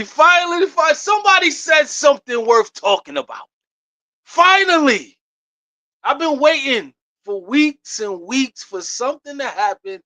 Finally, somebody said something worth talking about. Finally, I've been waiting for weeks and weeks for something to happen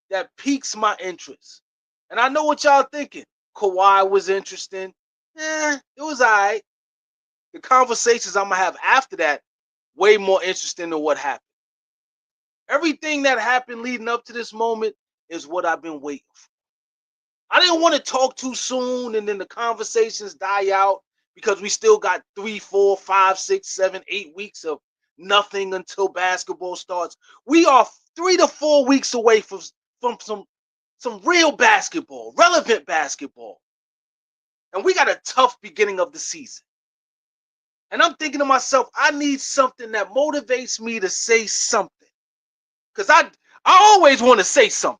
that piques my interest. And I know what y'all thinking. Kawhi was interesting. It was all right. The conversations I'm going to have after that, way more interesting than what happened. Everything that happened leading up to this moment is what I've been waiting for. I didn't want to talk too soon and then the conversations die out because we still got 3, 4, 5, 6, 7, 8 weeks of nothing until basketball starts. We are 3 to 4 weeks away from some real basketball, relevant basketball. And we got a tough beginning of the season. And I'm thinking to myself, I need something that motivates me to say something. Because I always want to say something.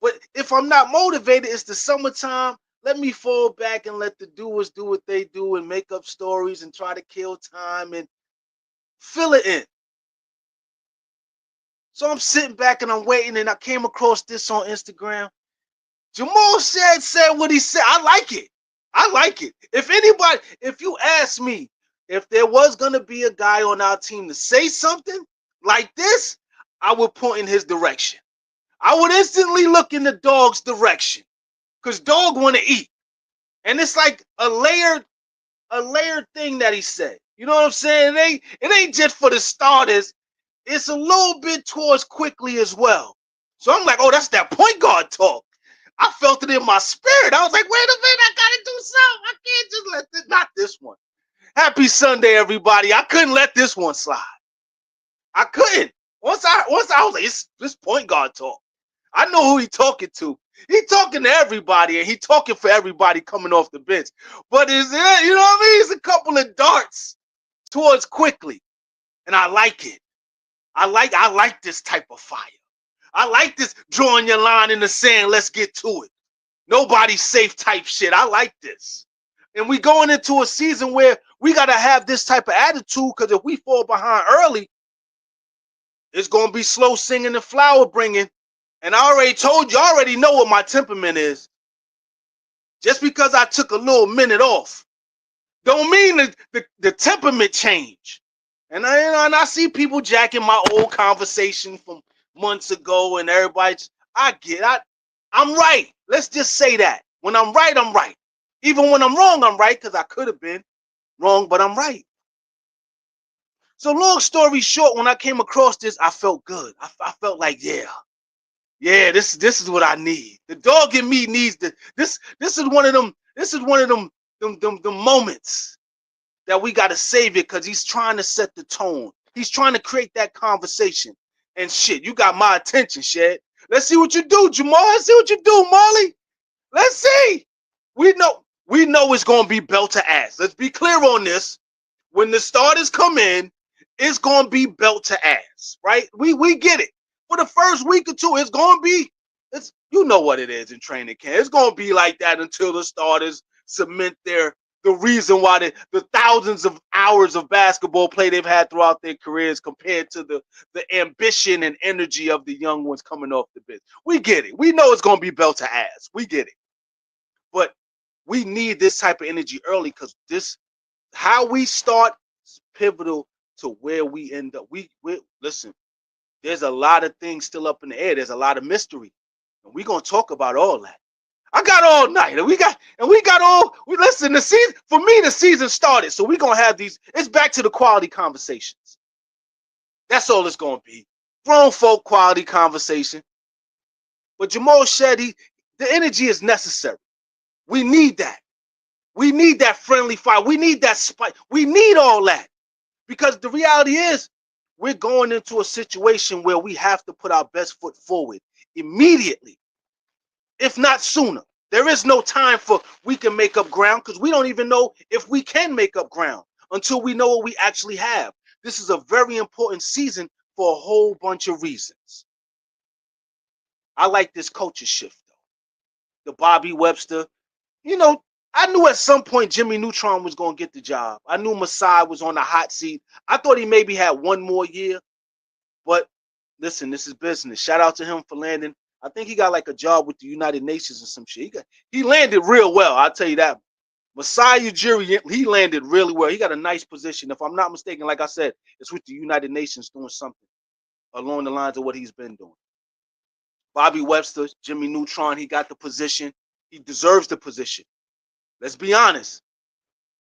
But if I'm not motivated, it's the summertime. Let me fall back and let the doers do what they do and make up stories and try to kill time and fill it in. So I'm sitting back and I'm waiting, and I came across this on Instagram. Jamal Shead said what he said. I like it. I like it. If you ask me if there was going to be a guy on our team to say something like this, I would point in his direction. I would instantly look in the dog's direction because dog want to eat. And it's like a layered thing that he said. You know what I'm saying? It ain't just for the starters. It's a little bit towards quickly as well. So I'm like, oh, that's that point guard talk. I felt it in my spirit. I was like, wait a minute, I gotta do something. I can't just let this, not this one. Happy Sunday, everybody. I couldn't let this one slide. I couldn't. Once I was like, it's this point guard talk. I know who he talking to. He talking to everybody, and he talking for everybody coming off the bench. But you know what I mean? It's a couple of darts towards quickly, and I like it. I like this type of fire. I like this drawing your line in the sand. Let's get to it. Nobody's safe type shit. I like this. And we going into a season where we got to have this type of attitude, because if we fall behind early, it's going to be slow singing and flower bringing. And I already told you, I already know what my temperament is. Just because I took a little minute off don't mean the temperament change. And I see people jacking my old conversation from months ago, and everybody, I'm right. Let's just say that. When I'm right, I'm right. Even when I'm wrong, I'm right, because I could have been wrong, but I'm right. So long story short, when I came across this, I felt good. I felt like, yeah, this is what I need. The dog in me needs this is one of them moments that we got to save it, because he's trying to set the tone. He's trying to create that conversation. And shit, you got my attention, Shed. Let's see what you do, Jamal. Let's see what you do, Molly. Let's see. We know it's going to be belt to ass. Let's be clear on this. When the starters come in, it's going to be belt to ass, right? We get it. For the first week or two, it's going to be, you know what it is in training camp. It's going to be like that until the starters cement the reason why the thousands of hours of basketball play they've had throughout their careers compared to the ambition and energy of the young ones coming off the bench. We get it. We know it's going to be belt to ass. We get it. But we need this type of energy early, because how we start is pivotal to where we end up. We listen, there's a lot of things still up in the air. There's a lot of mystery. And we're going to talk about all that. I got all night, and we got listen, the season, for me, the season started. So we're going to have these, it's back to the quality conversations. That's all it's going to be. Grown folk quality conversation. But Jamal Shead, the energy is necessary. We need that. We need that friendly fire. We need that spike. We need all that. Because the reality is, we're going into a situation where we have to put our best foot forward immediately, if not sooner. There is no time for we can make up ground, because we don't even know if we can make up ground until we know what we actually have. This is a very important season for a whole bunch of reasons. I like this culture shift, though. The Bobby Webster, I knew at some point Jimmy Neutron was going to get the job. I knew Masai was on the hot seat. I thought he maybe had one more year. But listen, this is business. Shout out to him for landing I think he got like a job with the United Nations or some shit. He landed real well. I'll tell you that. Masai Ujiri, he landed really well. He got a nice position. If I'm not mistaken, like I said, it's with the United Nations doing something along the lines of what he's been doing. Bobby Webster, Jimmy Neutron, he got the position. He deserves the position. Let's be honest.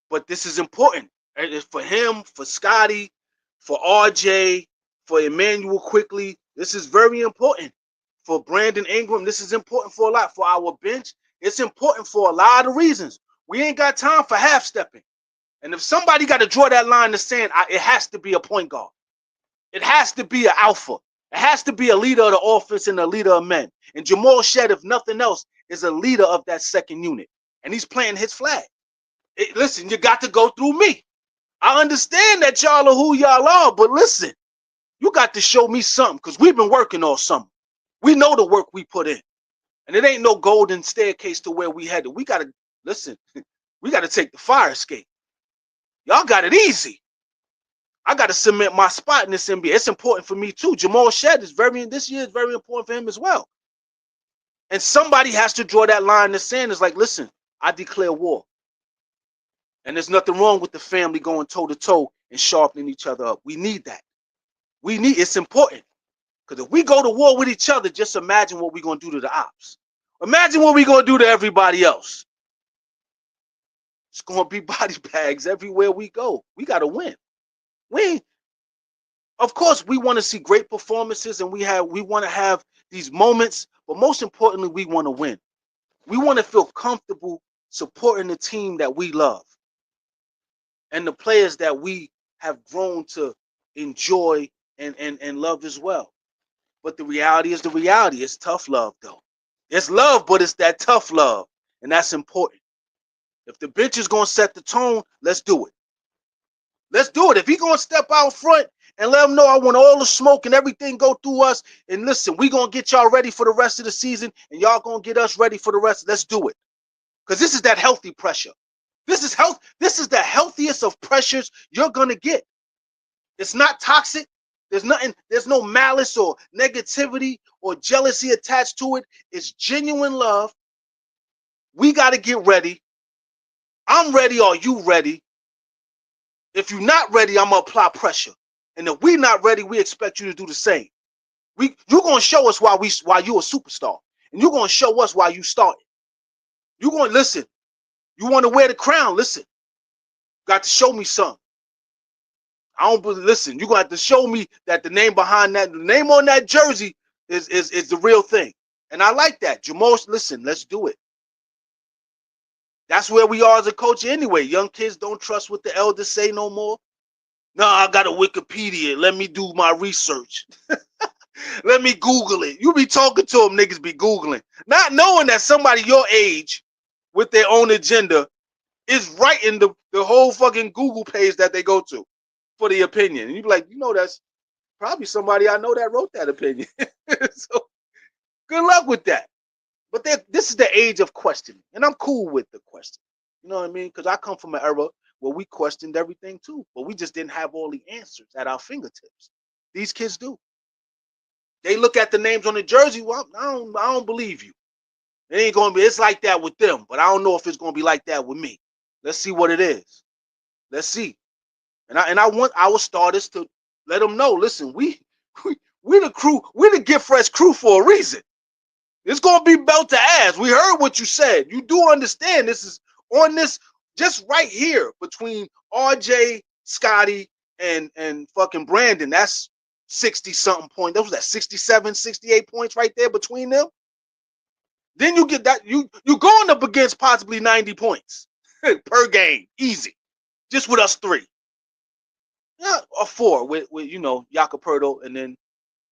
But this is important. It's for him, for Scottie, for RJ, for Emmanuel Quickly. This is very important. For Brandon Ingram, this is important for a lot. For our bench, it's important for a lot of reasons. We ain't got time for half-stepping. And if somebody got to draw that line in the sand, it has to be a point guard. It has to be an alpha. It has to be a leader of the offense and a leader of men. And Jamal Shead, if nothing else, is a leader of that second unit. And he's playing his flag. Listen, you got to go through me. I understand that y'all are who y'all are, but listen, you got to show me something because we've been working all summer. We know the work we put in. And it ain't no golden staircase to where we headed. We got to, listen, we got to take the fire escape. Y'all got it easy. I got to cement my spot in this NBA. It's important for me too. Jamal Shead is this year is very important for him as well. And somebody has to draw that line in the sand. It's like, listen, I declare war. And there's nothing wrong with the family going toe to toe and sharpening each other up. We need that. It's important. Because if we go to war with each other, just imagine what we're going to do to the ops. Imagine what we're going to do to everybody else. It's going to be body bags everywhere we go. We got to win. Of course, we want to see great performances and we want to have these moments, but most importantly, we want to win. We want to feel comfortable supporting the team that we love and the players that we have grown to enjoy and love as well. But the reality is the reality. It's tough love, though. It's love, but it's that tough love, and that's important. If the bench is going to set the tone, let's do it. Let's do it. If he's going to step out front and let them know I want all the smoke and everything go through us, and listen, we're going to get y'all ready for the rest of the season, and y'all going to get us ready for the rest. Let's do it. Because this is that healthy pressure. This is the healthiest of pressures you're going to get. It's not toxic. There's no malice or negativity or jealousy attached to it. It's genuine love. We got to get ready. I'm ready. Are you ready? If you're not ready, I'm going to apply pressure. And if we're not ready, we expect you to do the same. You're going to show us why you're a superstar. And you're going to show us why you started. You're going to listen. You want to wear the crown? Listen. Got to show me something. Listen, you're going to have to show me that the name behind that, the name on that jersey is the real thing. And I like that. Jamal, listen, let's do it. That's where we are as a coach anyway. Young kids don't trust what the elders say no more. No, I got a Wikipedia. Let me do my research. Let me Google it. You be talking to them, niggas be Googling. Not knowing that somebody your age with their own agenda is writing the whole fucking Google page that they go to for the opinion. And you be like, that's probably somebody I know that wrote that opinion. So good luck with that. But this is the age of questioning. And I'm cool with the question. You know what I mean? Because I come from an era where we questioned everything too. But we just didn't have all the answers at our fingertips. These kids do. They look at the names on the jersey. Well, I don't believe you. It ain't going to be. It's like that with them. But I don't know if it's going to be like that with me. Let's see what it is. Let's see. And I want our starters to let them know, listen, we the crew, we the Get Fresh crew for a reason. It's gonna be belt to ass. We heard what you said. You do understand this is on this just right here between RJ, Scottie, and fucking Brandon. That's 60-something points. That was that 67, 68 points right there between them. Then you get that you going up against possibly 90 points per game, easy, just with us three. Yeah, or four with Jacoperto, and then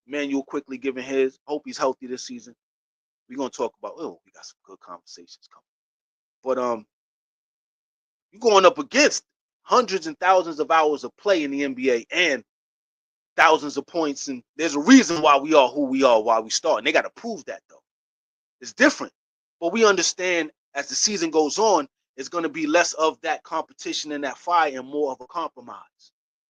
Manuel Quickly giving his. Hope he's healthy this season. We're gonna talk about. We got some good conversations coming. But you're going up against hundreds and thousands of hours of play in the NBA and thousands of points, and there's a reason why we are who we are, why we start. And they got to prove that though. It's different, but we understand as the season goes on, it's going to be less of that competition and that fight and more of a compromise.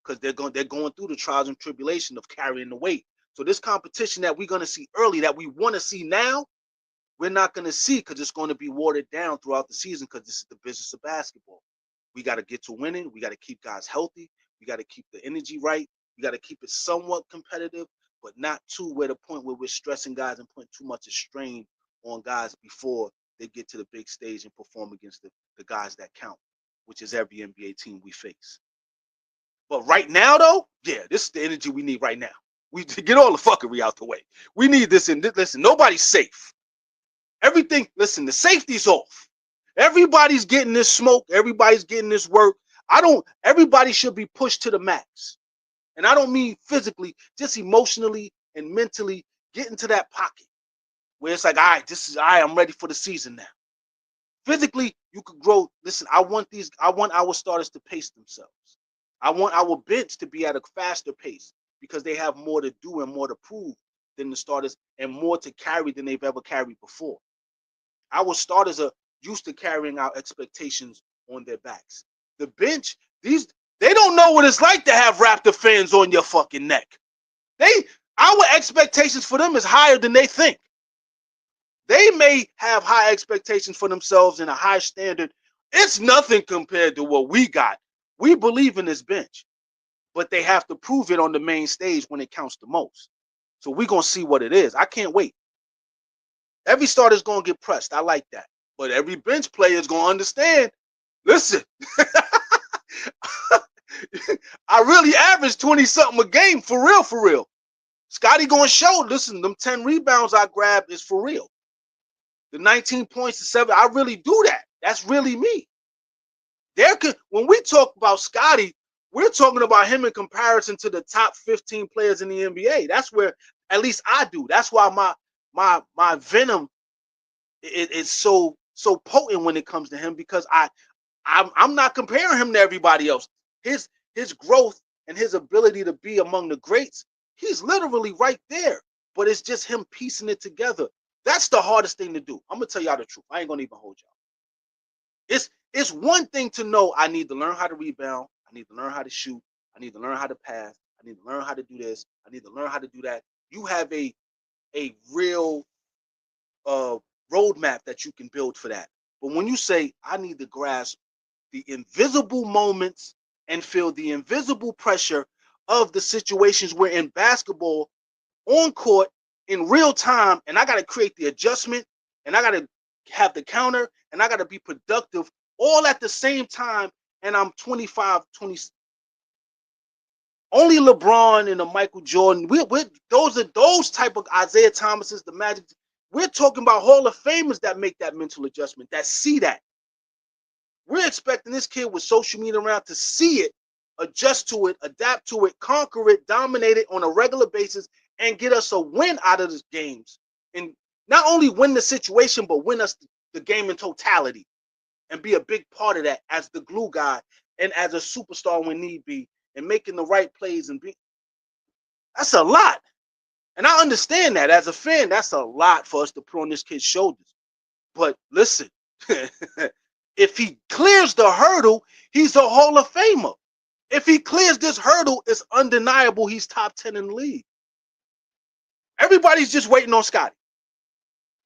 Because they're going through the trials and tribulation of carrying the weight So this competition that we're going to see early, that we want to see now, we're not going to see because it's going to be watered down throughout the season because this is the business of basketball. We got to get to winning. We got to keep guys healthy. We got to keep the energy right. We got to keep it somewhat competitive, but not to where the point where we're stressing guys and putting too much strain on guys before they get to the big stage and perform against the guys that count, which is every NBA team we face. But right now, though, yeah, this is the energy we need right now. We get all the fuckery out the way. We need this. And listen, nobody's safe. Everything, listen, the safety's off. Everybody's getting this smoke. Everybody's getting this work. Everybody should be pushed to the max. And I don't mean physically, just emotionally and mentally get into that pocket where it's like, all right, I'm ready for the season now. Physically, you could grow. Listen, I want our starters to pace themselves. I want our bench to be at a faster pace because they have more to do and more to prove than the starters and more to carry than they've ever carried before. Our starters are used to carrying our expectations on their backs. The bench, they don't know what it's like to have Raptor fans on your fucking neck. Our expectations for them is higher than they think. They may have high expectations for themselves and a high standard. It's nothing compared to what we got. We believe in this bench, but they have to prove it on the main stage when it counts the most. So we're going to see what it is. I can't wait. Every starter's going to get pressed. I like that. But every bench player is going to understand. Listen, I really averaged 20-something a game, for real, for real. Scottie going to show, listen, them 10 rebounds I grabbed is for real. The 19 points to 7, I really do that. That's really me. When we talk about Scottie, we're talking about him in comparison to the top 15 players in the NBA. That's where, at least I do. That's why my venom is so potent when it comes to him, because I'm not comparing him to everybody else. His growth and his ability to be among the greats, he's literally right there. But it's just him piecing it together. That's the hardest thing to do. I'm gonna tell y'all the truth. I ain't gonna even hold y'all. It's one thing to know I need to learn how to rebound. I need to learn how to shoot. I need to learn how to pass. I need to learn how to do this. I need to learn how to do that. You have a real roadmap that you can build for that. But when you say I need to grasp the invisible moments and feel the invisible pressure of the situations we're in basketball on court in real time, and I got to create the adjustment, and I got to have the counter, and I got to be productive all at the same time, and I'm 25, 20. Only LeBron and a Michael Jordan, those type of Isaiah Thomas's, the Magic. We're talking about Hall of Famers that make that mental adjustment, that see that. We're expecting this kid with social media around to see it, adjust to it, adapt to it, conquer it, dominate it on a regular basis, and get us a win out of these games. And not only win the situation, but win us the game in totality and be a big part of that as the glue guy and as a superstar when need be, and making the right plays and that's a lot. And I understand that as a fan, that's a lot for us to put on this kid's shoulders. But listen, if he clears the hurdle, he's a Hall of Famer. If he clears this hurdle, it's undeniable he's top 10 in the league. Everybody's just waiting on Scottie.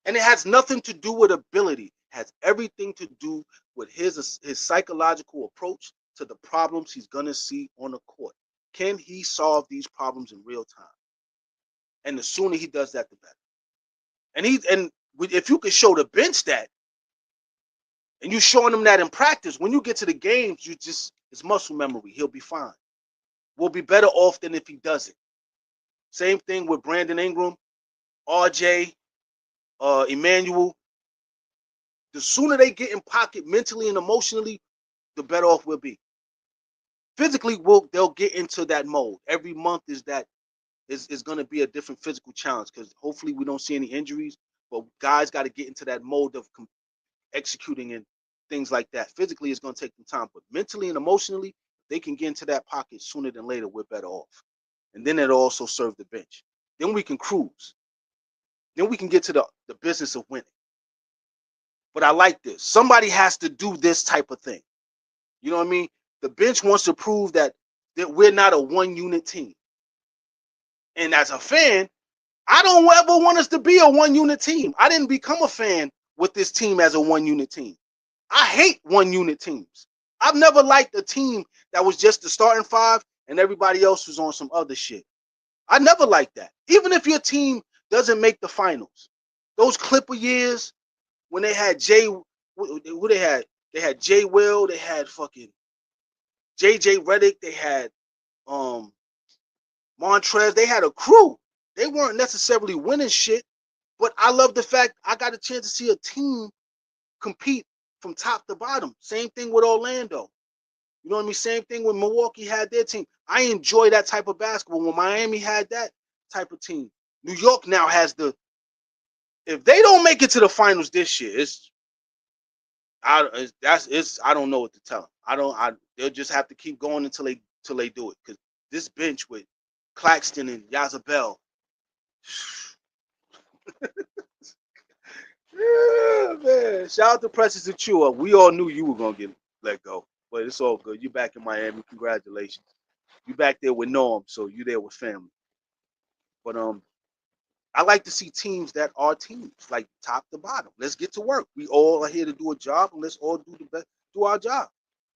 And it has nothing to do with ability. It has everything to do with his psychological approach to the problems he's going to see on the court. Can he solve these problems in real time? And the sooner he does that, the better. And if you can show the bench that, and you showing them that in practice, when you get to the games, it's muscle memory. He'll be fine. We'll be better off than if he doesn't. Same thing with Brandon Ingram, RJ, Emmanuel. The sooner they get in pocket mentally and emotionally, the better off we'll be. Physically, they'll get into that mode. Every month is going to be a different physical challenge, because hopefully we don't see any injuries, but guys got to get into that mode of executing and things like that. Physically, it's going to take them time, but mentally and emotionally, they can get into that pocket sooner than later. We're better off. And then it'll also serve the bench. Then we can cruise. Then we can get to the business of winning. But I like this. Somebody has to do this type of thing. You know what I mean? The bench wants to prove that we're not a one-unit team. And as a fan, I don't ever want us to be a one-unit team. I didn't become a fan with this team as a one-unit team. I hate one-unit teams. I've never liked a team that was just the starting five and everybody else was on some other shit. I never liked that. Even if your team doesn't make the finals. Those Clipper years when they had who they had Jay Will, they had fucking JJ Redick, they had Montrez, they had a crew. They weren't necessarily winning shit, but I love the fact I got a chance to see a team compete from top to bottom. Same thing with Orlando. You know what I mean? Same thing when Milwaukee had their team. I enjoy that type of basketball. When Miami had that type of team. New York now has the, if they don't make it to the finals this year, I don't know what to tell them. They'll just have to keep going until they do it. Because this bench with Claxton and Yazabel, yeah, man. Shout out to Precious Achua. We all knew you were gonna get let go, but it's all good. You back in Miami. Congratulations. You back there with Norm, so you there with family. But I like to see teams that are teams, like top to bottom. Let's get to work. We all are here to do a job, and let's all do the best, do our job.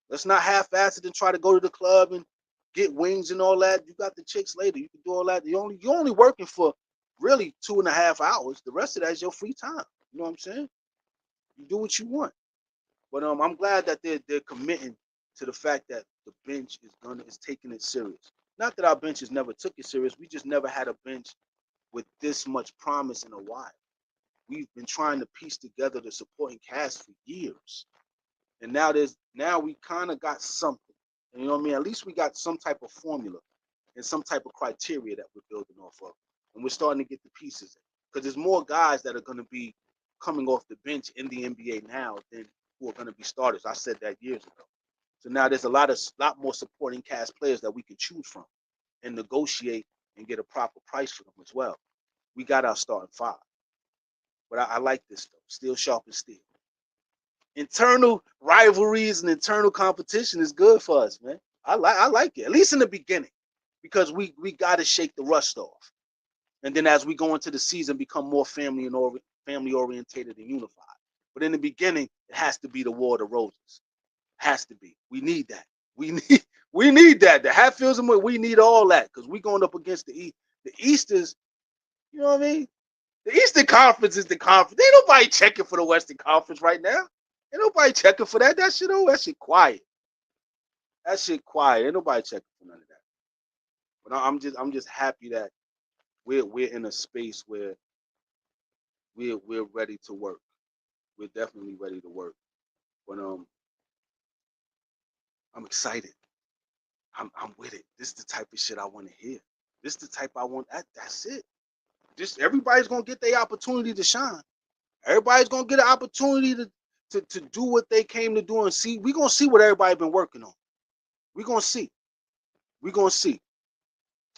Let's not half-ass it and try to go to the club and get wings and all that. You got the chicks later. You can do all that. You're only working for really 2.5 hours. The rest of that is your free time. You know what I'm saying? You do what you want. But I'm glad that they're committing to the fact that the bench is taking it serious. Not that our benches never took it serious. We just never had a bench with this much promise in a while. We've been trying to piece together the supporting cast for years. And now we kind of got something. And you know what I mean? At least we got some type of formula and some type of criteria that we're building off of. And we're starting to get the pieces in. Because there's more guys that are going to be coming off the bench in the NBA now than who are going to be starters. I said that years ago. So now there's a lot more supporting cast players that we can choose from and negotiate and get a proper price for them as well. We got our starting five. But I like this though. Steel sharp as steel. Internal rivalries and internal competition is good for us, man. I like it, at least in the beginning, because we got to shake the rust off. And then as we go into the season, become more family orientated and unified. But in the beginning, it has to be the War of the Roses. Has to be. We need that. We need that. The Hatfields and we need all that because we going up against the East. The East is, you know what I mean? The Eastern Conference is the conference. Ain't nobody checking for the Western Conference right now. Ain't nobody checking for that. That shit quiet. That shit quiet. Ain't nobody checking for none of that. But I'm just happy that we're in a space where we're ready to work. We're definitely ready to work. But I'm excited. I'm with it. This is the type of shit I want to hear. This is the type I want. That's it. Just everybody's gonna get their opportunity to shine. Everybody's gonna get an opportunity to do what they came to do and see. We're gonna see what everybody been working on. We're gonna see. We're gonna see.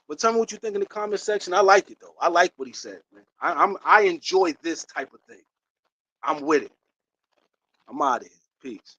But tell me what you think in the comment section. I like it though. I like what he said, man. I enjoy this type of thing. I'm with it. I'm out of here. Peace.